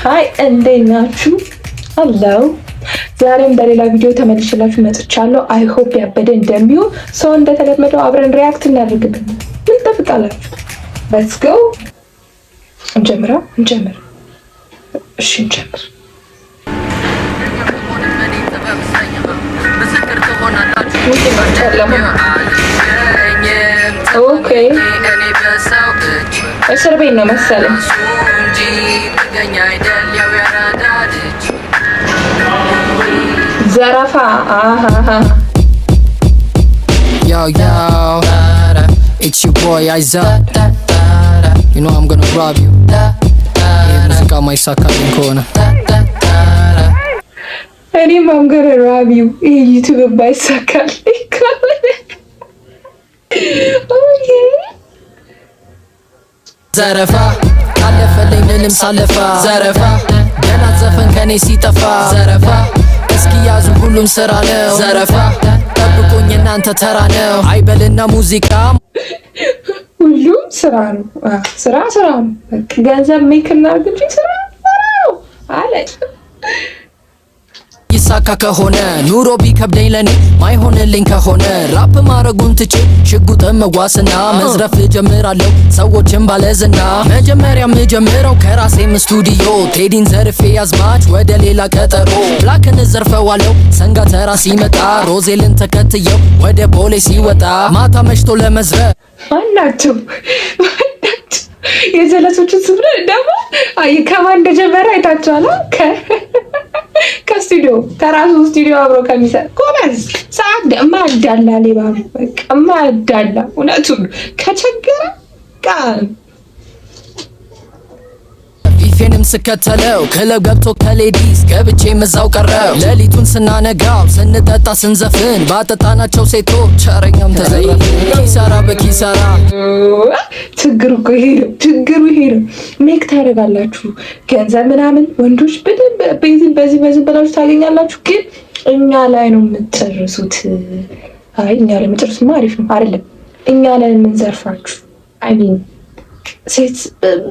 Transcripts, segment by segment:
ሃይ እንዴት ናችሁ? አለው ዛሬም በሌላ ቪዲዮ ተመልሼላችሁ መጥቻለሁ። አይ ሆፕ ያበደ እንደሚሆን ሰው እንደተለመደው አብረን ሪያክት እናደርግብን። ምን ተፈቃላችሁ? ሌትስ ጎ እንጀምር። እሺ እንጀምር። ኦኬ እስር ቤት ነው መሰለኝ። ዘረፋ Yo, it's your boy Isaac. You know I'm gonna rob you. ሙዚቃ ማይሳካልኝ ከሆነ እኔም I'm gonna rob you። ይሄ ዩቲዩብ ባይሳካልኝ ከሆነ ኦኬ ዘረፋ አለፈልኝ ምንም ሳለፋ ዘረፋ ገና ዘፈን ከኔ ሲጠፋ ዘረፋ እስኪ ያዙ ሁሉም ስራ ነው ዘረፋ ጠብቁኝ እናንተ ተራ ነው አይበልና ሙዚቃ ሁሉም ስራ ነው። ስራ ነው። ገንዘብ ሜክ እናድርግ እንጂ ስራ ነው አለ። ይሳካ ከሆነ ኑሮ ቢከብደኝ ለኔ ማይሆንልኝ ከሆነ ራፕ ማረጉን ትቼ ሽጉጥ መዋስና መዝረፍ ጀምራለሁ ሰዎችን ባለዝና መጀመሪያ ምጀምረው ከራሴም ስቱዲዮ ቴዲን ዘርፌ ያዝማች ወደ ሌላ ቀጠሮ ብላክን ዘርፈዋለሁ ሰንጋ ተራ ሲመጣ ሮዜልን ተከትየው ወደ ቦሌ ሲወጣ ማታ መሽቶ ለመዝረፍ ማናቸው የጀለሶችን ስብረ ደግሞ ከማን እንደጀመረ አይታችኋል። ከስቱዲዮ ከራሱ ስቱዲዮ አብሮ ከሚሰራ ጎበዝ ሰዓት ማዳላ ሌባ በቃ ማዳላ እውነቱን ከቸገረ ቃል ፊፌንም ስከተለው ክለብ ገብቶ ከሌዲስ ገብቼ መዛው ቀረው ሌሊቱን ስናነጋው ስንጠጣ ስንዘፍን ባጠጣናቸው ሴቶች ቸረኛም ተዘረፈ ኪሳራ በኪሳራ። ችግሩ ይሄ ነው። ሜክ ታደርጋላችሁ ገንዘብ ምናምን ወንዶች በዚህ ብላችሁ ታገኛላችሁ፣ ግን እኛ ላይ ነው የምትጨርሱት። አይ እኛ ላይ የምትጨርሱት አሪፍ ነው አይደለም። እኛ ላይ የምንዘርፋችሁ አይሚን ሴት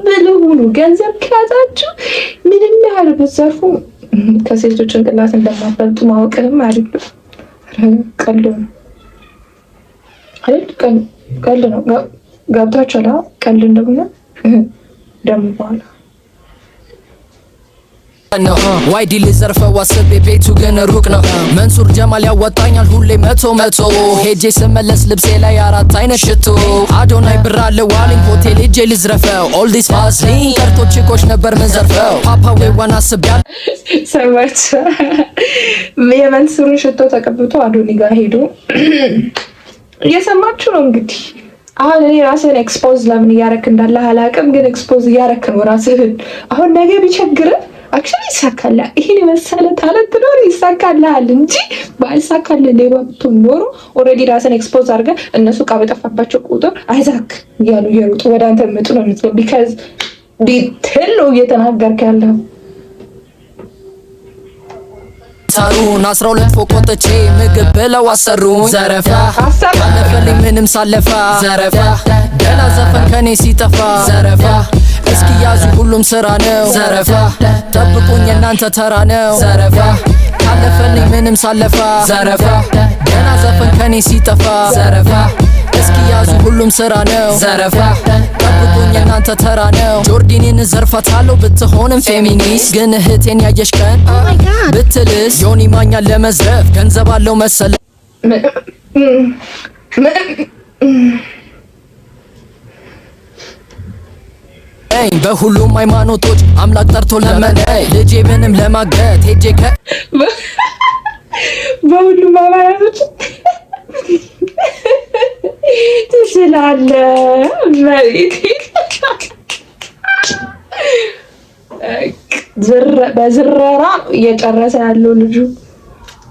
ብልህ ሁኑ። ገንዘብ ከያዛችሁ ምንም ያህል ብትዘርፉ ከሴቶች ጭንቅላት እንደማትበልጡ ማወቅም አሪፍ ነው። ቀልድ ነው። ገብታችኋል? ቀልድ እንደሆነ ደግሞ በኋላ ዋይ ዲል ዘርፈው አስቤ ቤቱ ግን ሩቅ ነው። መንሱር ጀማል ያወጣኛል ሁሌ መቶ ሄጄ ስመለስ ልብሴ ላይ 4 አይነት ሽቶ አዶናይ ብር አለው ዋልኝ ሆቴል ሄጄ ልዝረፈው ኦልዲስ ፋስሊን ቀርቶ ቺኮች ነበር ምንዘርፈው ፓፓ ዌዋን አስቤያል ሰዎች የመንሱርን ሽቶ ተቀብቶ አዶኒ ጋር ሄዶ እየሰማችሁ ነው እንግዲህ። አሁን እኔ ራስህን ኤክስፖዝ ለምን እያረክ እንዳለ አላውቅም፣ ግን ኤክስፖዝ እያረክ ነው ራስህን። አሁን ነገ ቢቸግርህ አክቹሊ ይሳካልሃል። ይሄን የመሰለ ታለንት ኖሮ ይሳካልሃል እንጂ ባይሳካልህ ሌባ ብትሆን ኖሮ ኦልሬዲ ራስን ኤክስፖዝ አድርገህ እነሱ ዕቃ በጠፋባቸው ቁጥር አይዛክ እያሉ እየሮጡ ወደ አንተ የሚመጡ ነው የምትለው። ቢካዝ ዲቴል ነው እየተናገርክ ያለው። ሳሩን 12 ፎቅ ወጥቼ ምግብ ብለው አሰሩኝ ዘረፋ አለፈልኝ ምንም ሳለፋ ዘረፋ ገና ዘፈን ከኔ ሲጠፋ ዘረፋ እስኪ ያዙ ሁሉም ስራ ነው ዘረፋ ጠብቁኝ እናንተ ተራ ነው ዘረፋ አለፈልኝ ምንም ሳለፋ ዘረፋ ገና ዘፈን ከኔ ሲጠፋ ዘረፋ እስኪ ያዙ ሁሉም ስራ ነው ዘረፋ ጠብቁኝ እናንተ ተራ ነው። ጆርዲንን ዘርፋታለሁ ብትሆንም ፌሚኒስት ግን እህቴን ያየሽ ቀን ብትልስ ዮኒ ማኛን ለመዝረፍ ገንዘብ አለው መሰለ በሁሉም ሃይማኖቶች አምላክ ጠርቶ ለመነኝ ልጄ ምንም ለማገት ሄጄ በሁሉም ሃይማኖቶች ትችላለህ መሬት በዝረራ እየጨረሰ ያለው ልጁ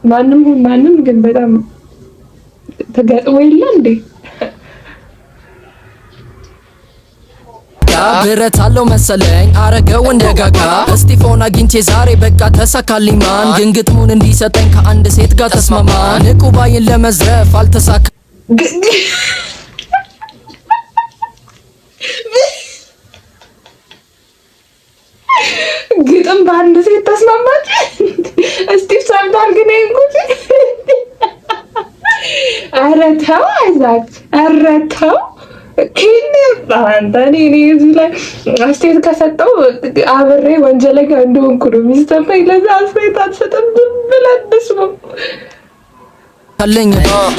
ማንም ግን በጣም ተገጥሞ የለ እንዴ ብረት አለው መሰለኝ አረገው እንደጋጋ እስጢፎን አግኝቼ ዛሬ በቃ ተሳካልኝ ማን ግን ግጥሙን እንዲሰጠኝ ከአንድ ሴት ጋር ተስማማን ንቁ ባይን ለመዝረፍ አልተሳካ ግጥም በአንድ ሴት ተስማማች። እስቲቭ ሰምቷል ግን እንጉት ኧረ ተው አይዛክ ኧረ ተው እኔ እዚህ ላይ አስተያየት ከሰጠው አብሬ ወንጀለኛ እንደሆንኩ ነው የሚሰማኝ። ለዛ አስተያየት አልሰጥም ብለን ደስሞ ካለኝ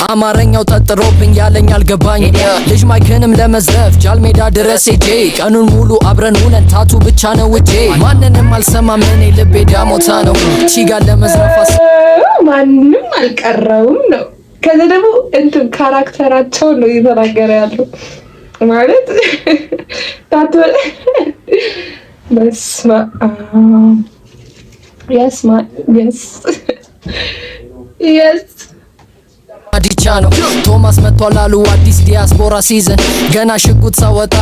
አማርኛው ጠጥሮብኝ ያለኝ አልገባኝ ልጅ ማይክንም ለመዝረፍ ጃልሜዳ ድረስ ሄጄ ቀኑን ሙሉ አብረን ውለን ታቱ ብቻ ነው ውጄ ማንንም አልሰማም እኔ ልቤ ዳሞታ ነው ቺጋን ለመዝረፍ ማንም አልቀረውም ነው። ከዛ ደግሞ እንትን ካራክተራቸው ነው እየተናገረ ያለው ማለት ታቱ በስማ yes አዲቻ ነው ቶማስ መጥቷል አሉ አዲስ ዲያስፖራ ሲዝን ገና ሽጉጥ ሳወጣ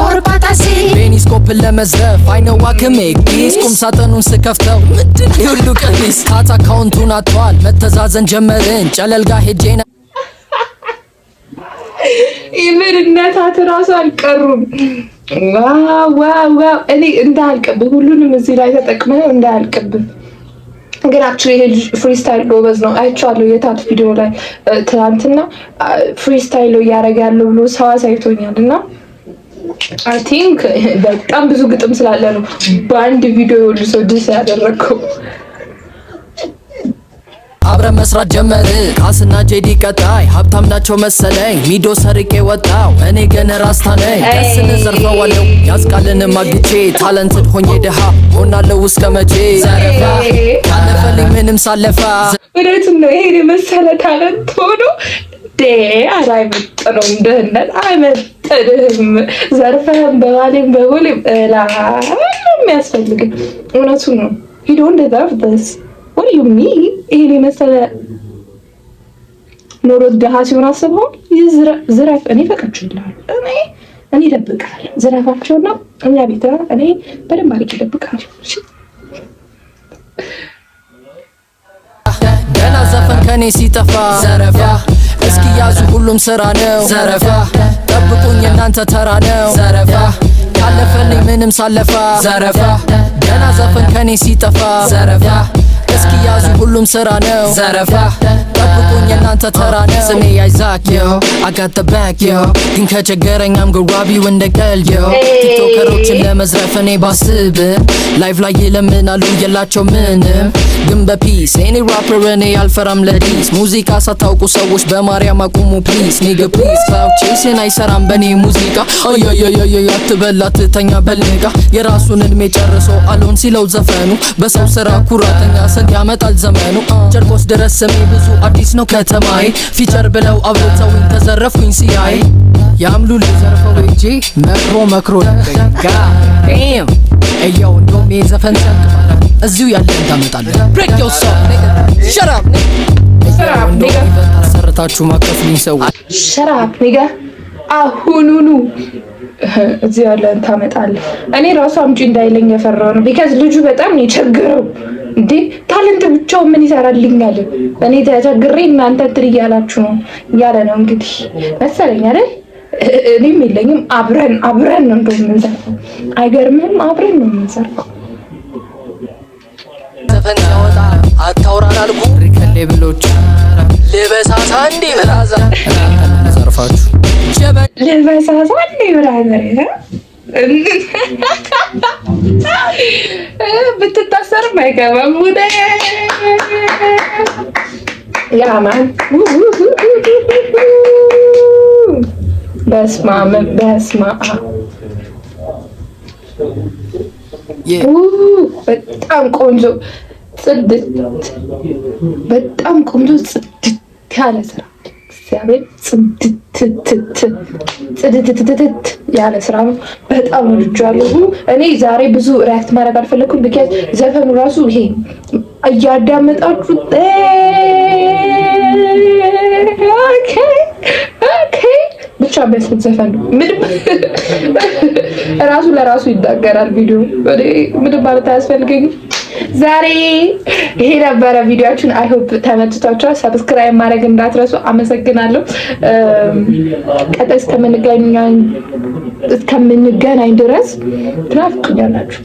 ኦርባታሲ ቤኒስኮፕን ለመዝረፍ አይነዋ ከሜክ ዲስኩም ሳጥኑን ስከፍተው ምንድን ሁሉ ቀሚስ ካት አካውንቱን አጥቷል መተዛዘን ጀመርን ጨለልጋ ሄጄና ኢቨንነታት ራሱ አልቀሩም። ዋው እኔ እንዳልቀብህ ሁሉንም እዚህ ላይ ተጠቅመህ እንዳልቀብህ ግን አክቹሊ ይሄ ፍሪስታይል ጎበዝ ነው። አይቼዋለሁ የታት ቪዲዮ ላይ ትናንትና ፍሪስታይል እያደረገ ያለው ብሎ ሰው አሳይቶኛል እና አይ ቲንክ በጣም ብዙ ግጥም ስላለ ነው በአንድ ቪዲዮ ሁሉ ሰው ድስ ያደረገው። አብረን መስራት ጀመር ቃስና ጄዲ ቀጣይ ሀብታም ናቸው መሰለኝ ሚዶ ሰርቄ ወጣው እኔ ግን ራስታ ነኝ ደስን ዘርፈዋለሁ ያስቃልን ማግቼ ታለንትድ ሆኜ ደሃ ሆናለሁ እስከ መቼ ዘረፋ ካለፈልኝ ምንም ሳለፋ ወደቱን ነው ይሄ የመሰለ ታለንት ሆኖ አይመጥነውም ድህነት አይመጥንህም ዘርፈህም በባሌም በቦሌም የሚያስፈልግም እውነቱን ነው you don't deserve this. What do you mean? ይሄን የመሰለ ኖሮት ደሃ ሲሆን አስበው ዝረፍ እኔ ፈቅጄልሃለሁ እኔ እደብቅሃለሁ ዝረፋቸውና እኛ ቤት እኔ በደንብ አድርጌ እደብቅሃለሁ። ገና ዘፈን ከኔ ሲጠፋ ዘረፋ እስኪ ያዙ ሁሉም ስራ ነው ዘረፋ ጠብቁኝ እናንተ ተራ ነው ዘረፋ ካለፈልኝ ምንም ሳለፋ ዘረፋ ገና ዘፈን ከኔ ሲጠፋ ዘረፋ እስኪ ያዙ ሁሉም ስራ ነው ዘረፋ ጠብቁኝ እናንተ ተራ ነው ስሜ አይዛክ ዮ I got the back yo ግን ከቸገረኝ I'm gonna rob you in the girl yo ቲክቶከሮችን ለመዝረፍ እኔ ባስብ ላይቭ ላይ ይለምናሉ የላቸው ምንም ግን በፒስ እኔ ራፐር እኔ አልፈራም ለዲስ ሙዚቃ ሳታውቁ ሰዎች በማርያም አቁሙ ፕሊዝ ኒግ ፕሊዝ ክላውድ ቼስን አይሰራም በኔ ሙዚቃ ኦዮዮዮዮ አትበላ ትተኛ በልጋ የራሱን እድሜ ጨርሶ አሎን ሲለው ዘፈኑ በሰው ስራ ኩራተኛ ስንት ያመጣል ዘመኑ ጨርቆስ ድረስ ስሜ ብዙ አዲስ ነው ከተማዬ ፊቸር ብለው አብሮተውኝ ተዘረፍኩኝ ሲያይ ያምሉ ልዘርፈው እጄ መክሮ ለገጋ ዳም እያው እንደውም የዘፈን ሰንቅ እዚሁ ያለን ታመጣለህ break yourself nigga shut up nigga ታሰርታችሁ ማከፍልኝ ሰው shut up nigga አሁኑኑ እዚሁ ያለን ታመጣለህ። እኔ ራሱ አምጪ እንዳይለኝ የፈራው ነው because ልጁ በጣም የቸገረው እንዴ ታለንት ብቻው ምን ይሰራልኛል እኔ ተቸግሬ እናንተ እንትን እያላችሁ ነው እያለ ነው እንግዲህ መሰለኝ አይደል። እኔም የለኝም አብረን ነው እንደምንሰራው አይገርምም አብረን ነው የምንሰራው። ዘፈን ያወጣ አታውራን አልኩ ሪከሌ ብሎች ልበሳሳ እንዴ ብራዛ ዘርፋችሁ ልበሳሳ እንዴ ብራዛ ብትታሰር ማይገባም ወደ ያማን በስማ በጣም ቆንጆ ጽድት ያለ ስራ እግዚአብሔር ጽድት ያለ ስራ ነው። በጣም ወድጃለሁ። እኔ ዛሬ ብዙ ሪያክት ማድረግ አልፈለኩም because ዘፈኑ ራሱ ይሄ እያዳመጣችሁ ኦኬ ብቻ በስት ዘፈን ምንም ራሱ ለራሱ ይናገራል ቪዲዮ ምንም ማለት አያስፈልገኝም። ዛሬ ይሄ ነበረ ቪዲዮአችን። አይ ሆፕ ተመችቷችኋል። ሰብስክራይብ ማድረግ እንዳትረሱ። አመሰግናለሁ። ቀጣይ እስከምንገናኝ ድረስ ትናፍቁኛላችሁ።